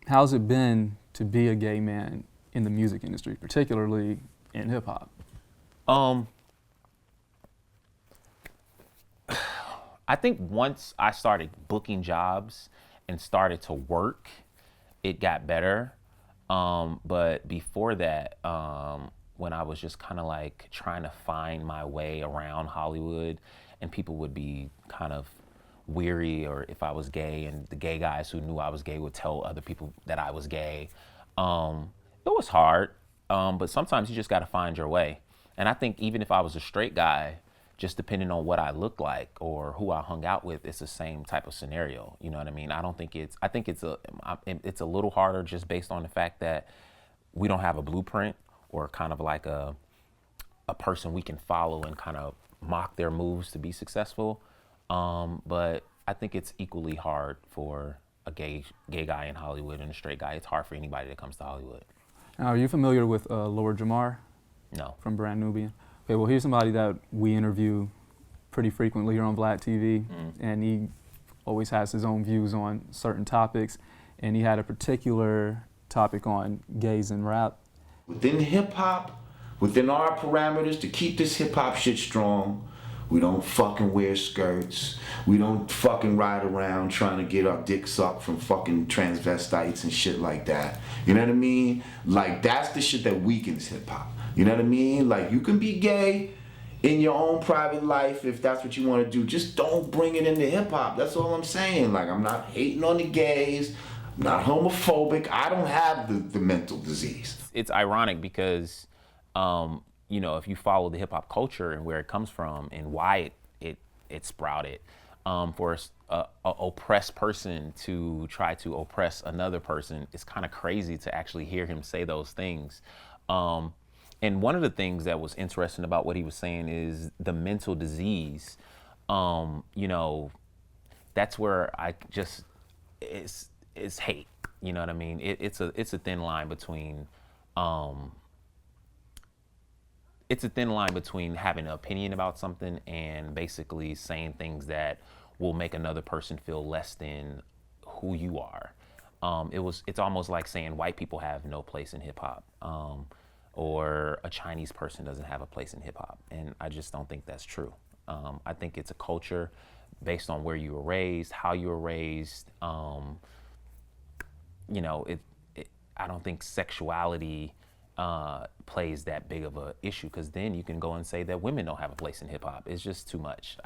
how's it been to be a gay man in the music industry, particularly in hip hop? Um, I think once I started booking jobs and started to work, it got better. But before that, when I was just kind of like trying to find my way around Hollywood, and people would be kind of weary, or if I was gay, and the gay guys who knew I was gay would tell other people that I was gay. It was hard, but sometimes you just got to find your way. And I think even if I was a straight guy, just depending on what I look like or who I hung out with, it's the same type of scenario. You know what I mean? I don't think it's. I think it's a little harder just based on the fact that we don't have a blueprint or kind of like a person we can follow and kind of mock their moves to be successful. But I think it's equally hard for a gay guy in Hollywood and a straight guy. It's hard for anybody that comes to Hollywood. Now, are you familiar with Lord Jamar No. from Brand Nubian? Okay, well, here's somebody that we interview pretty frequently here on Black TV, and he always has his own views on certain topics, and he had a particular topic on gays and rap. Within hip hop, within our parameters, to keep this hip hop shit strong, we don't fucking wear skirts. We don't fucking ride around trying to get our dicks up from fucking transvestites and shit like that. You know what I mean? Like, that's the shit that weakens hip hop. You know what I mean? Like, you can be gay in your own private life if that's what you want to do. Just don't bring it into hip hop. That's all I'm saying. Like, I'm not hating on the gays. I'm not homophobic. I don't have the mental disease. It's ironic because, if you follow the hip hop culture and where it comes from and why it sprouted, for a oppressed person to try to oppress another person, it's kind of crazy to actually hear him say those things. And one of the things that was interesting about what he was saying is the mental disease. That's where I just it's hate. You know what I mean? It's a thin line between having an opinion about something and basically saying things that will make another person feel less than who you are. It's almost like saying white people have no place in hip hop. Or a Chinese person doesn't have a place in hip hop. And I just don't think that's true. I think it's a culture based on where you were raised, how you were raised. I don't think sexuality plays that big of a issue, because then you can go and say that women don't have a place in hip hop. It's just too much.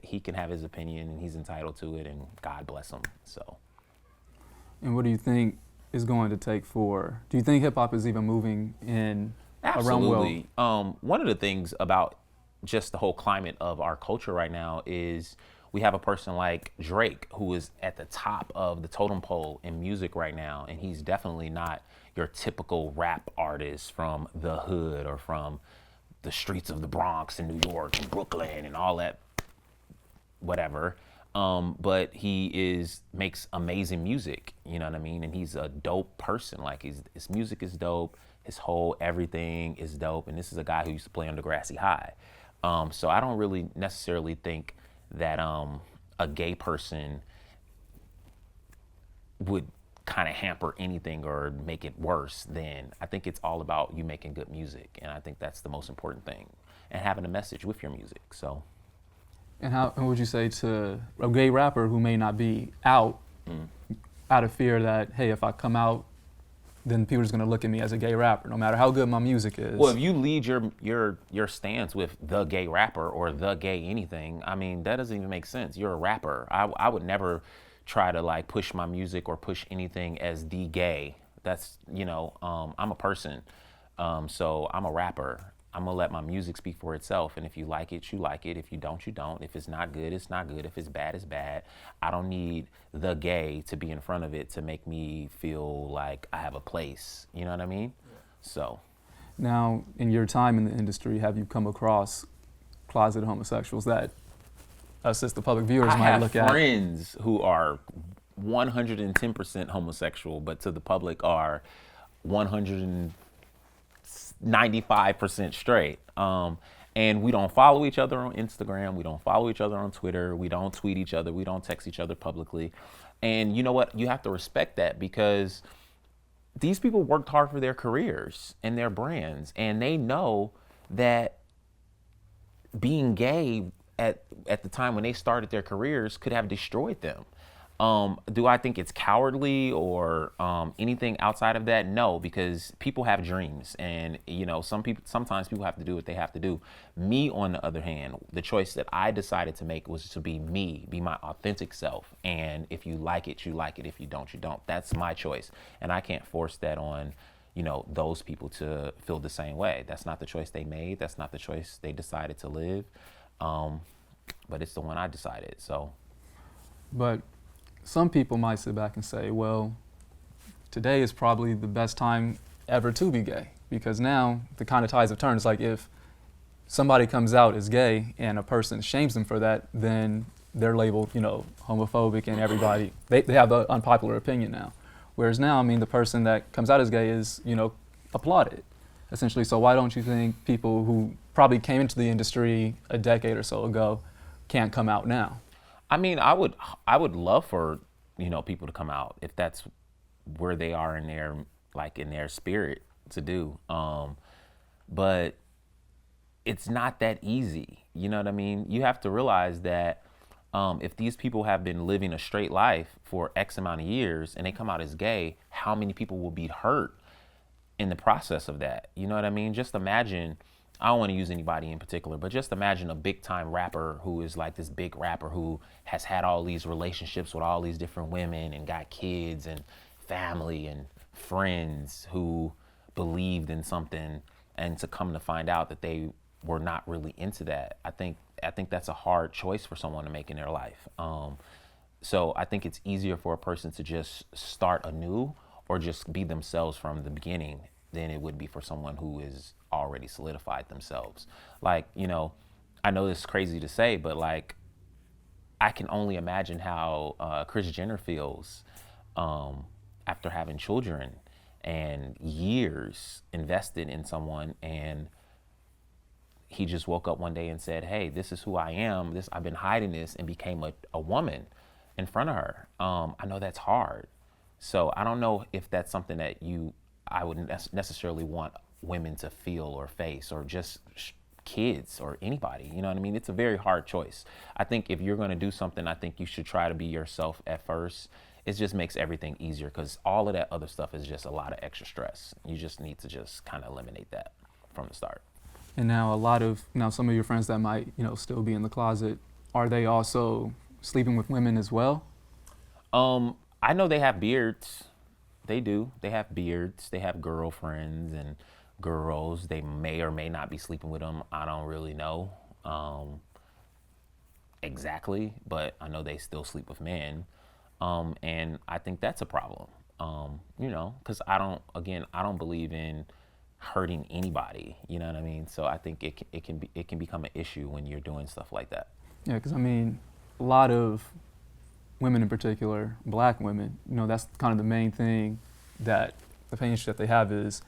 He can have his opinion and he's entitled to it, and God bless him. So. And what do you think is going to take for, do you think hip hop is even moving in a realm well? Absolutely. One of the things about just the whole climate of our culture right now is we have a person like Drake who is at the top of the totem pole in music right now, and he's definitely not your typical rap artist from the hood or from the streets of the Bronx and New York and Brooklyn and all that whatever. But he makes amazing music, you know what I mean? And he's a dope person. Like, his music is dope, his whole everything is dope. And this is a guy who used to play on Degrassi High. So I don't really necessarily think that a gay person would kind of hamper anything or make it worse. Then I think it's all about you making good music. And I think that's the most important thing, and having a message with your music. So. And how would you say to a gay rapper who may not be out of fear that, hey, if I come out, then people are just going to look at me as a gay rapper, no matter how good my music is? Well, if you lead your stance with the gay rapper or the gay anything, I mean, that doesn't even make sense. You're a rapper. I would never try to like push my music or push anything as the gay. That's, I'm a person. So I'm a rapper. I'm gonna let my music speak for itself, and if you like it, you like it. If you don't, you don't. If it's not good, it's not good. If it's bad, it's bad. I don't need the gay to be in front of it to make me feel like I have a place. You know what I mean? Yeah. So. Now, in your time in the industry, have you come across closeted homosexuals that us as the public viewers might look at? I have friends who are 110% homosexual, but to the public are 195% straight. And we don't follow each other on Instagram. We don't follow each other on Twitter. We don't tweet each other. We don't text each other publicly. And you know what? You have to respect that, because these people worked hard for their careers and their brands. And they know that being gay at the time when they started their careers could have destroyed them. Do I think it's cowardly or anything outside of that? No, because people have dreams, and sometimes people have to do what they have to do. Me, on the other hand, the choice that I decided to make was to be me, be my authentic self. And if you like it, you like it. If you don't, you don't. That's my choice, and I can't force that on those people to feel the same way. That's not the choice they made. That's not the choice they decided to live. But it's the one I decided. So, but some people might sit back and say, well, today is probably the best time ever to be gay, because now the kind of tides have turned. It's like if somebody comes out as gay and a person shames them for that, then they're labeled, homophobic, and everybody, they have an unpopular opinion now. Whereas now, the person that comes out as gay is, applauded, essentially. So why don't you think people who probably came into the industry a decade or so ago can't come out now? I would love for, people to come out if that's where they are in their spirit to do. But it's not that easy. You know what I mean? You have to realize that if these people have been living a straight life for X amount of years and they come out as gay, how many people will be hurt in the process of that? You know what I mean? Just imagine, I don't want to use anybody in particular, but just imagine a big time rapper who is like this big rapper who has had all these relationships with all these different women and got kids and family and friends who believed in something, and to come to find out that they were not really into that. I think that's a hard choice for someone to make in their life. So I think it's easier for a person to just start anew or just be themselves from the beginning than it would be for someone who is already solidified themselves. I know this is crazy to say, but I can only imagine how Kris Jenner feels after having children and years invested in someone, and he just woke up one day and said, hey, this is who I am. I've been hiding this, and became a woman in front of her. I know that's hard. So I don't know if that's something that I wouldn't necessarily want women to feel or face, or just kids or anybody. You know what I mean? It's a very hard choice. I think if you're going to do something, I think you should try to be yourself at first. It just makes everything easier, because all of that other stuff is just a lot of extra stress. You just need to just kind of eliminate that from the start. And now some of your friends that might, still be in the closet, are they also sleeping with women as well? I know they have beards. They do. They have beards. They have girlfriends and girls. They may or may not be sleeping with them. I don't really know exactly, but I know they still sleep with men. And I think that's a problem, because I don't believe in hurting anybody. You know what I mean? So I think it can become an issue when you're doing stuff like that. Yeah, because a lot of women in particular, black women, that's kind of the main thing, that the pain issue that they have is,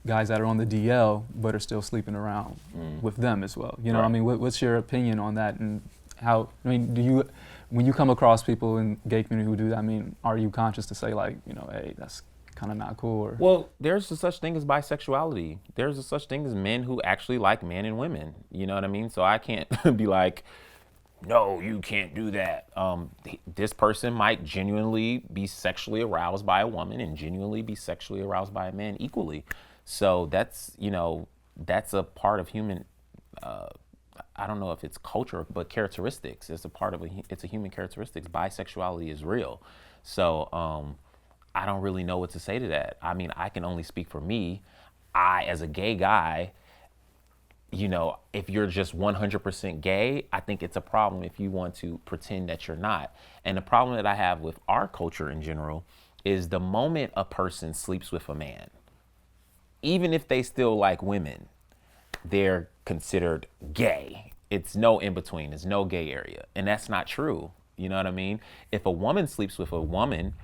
guys that are on the DL but are still sleeping around with them as well. Right. What's your opinion on that, and how, when you come across people in the gay community who do that, are you conscious to say hey, that's kind of not cool? Or? Well, there's a such thing as bisexuality. There's a such thing as men who actually like men and women. You know what I mean? So I can't be like, no, you can't do that. This person might genuinely be sexually aroused by a woman and genuinely be sexually aroused by a man equally. So that's a part of human, I don't know if it's culture, but characteristics. It's a human characteristics. Bisexuality is real. So I don't really know what to say to that. I can only speak for me. As a gay guy, if you're just 100% gay, I think it's a problem if you want to pretend that you're not. And the problem that I have with our culture in general is the moment a person sleeps with a man, even if they still like women, they're considered gay. It's no in between. There's no gay area. And that's not true. You know what I mean? If a woman sleeps with a woman,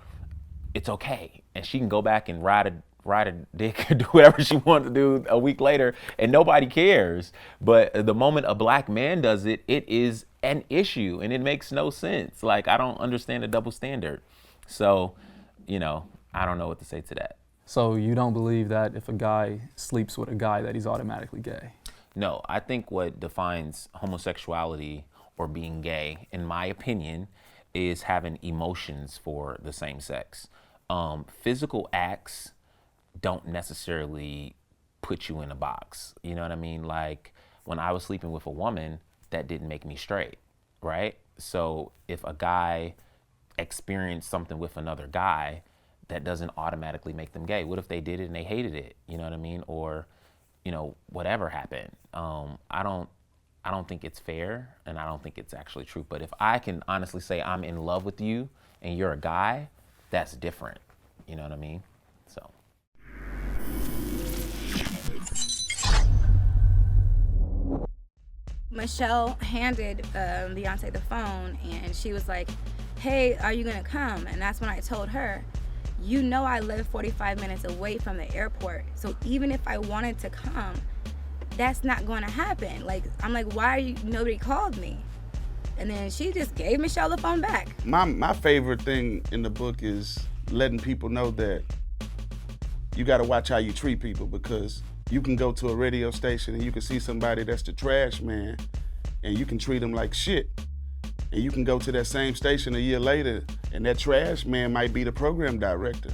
it's okay. And she can go back and ride ride a dick, do whatever she wants to do a week later, and nobody cares. But the moment a black man does it, it is an issue, and it makes no sense. Like, I don't understand the double standard. So, you know, I don't know what to say to that. So you don't believe that if a guy sleeps with a guy that he's automatically gay? No, I think what defines homosexuality or being gay, in my opinion, is having emotions for the same sex. Physical acts don't necessarily put you in a box. You know what I mean? Like, when I was sleeping with a woman, that didn't make me straight, right? So if a guy experienced something with another guy, that doesn't automatically make them gay. What if they did it and they hated it? You know what I mean? Or, you know, whatever happened. I don't think it's fair, and I don't think it's actually true. But if I can honestly say I'm in love with you and you're a guy, that's different. You know what I mean? So. Michelle handed Beyonce the phone, and she was like, hey, are you gonna come? And that's when I told her, you know I live 45 minutes away from the airport, so even if I wanted to come, that's not gonna happen. Like, I'm like, nobody called me? And then she just gave Michelle the phone back. My favorite thing in the book is letting people know that you gotta watch how you treat people, because you can go to a radio station and you can see somebody that's the trash man and you can treat them like shit. And you can go to that same station a year later and that trash man might be the program director.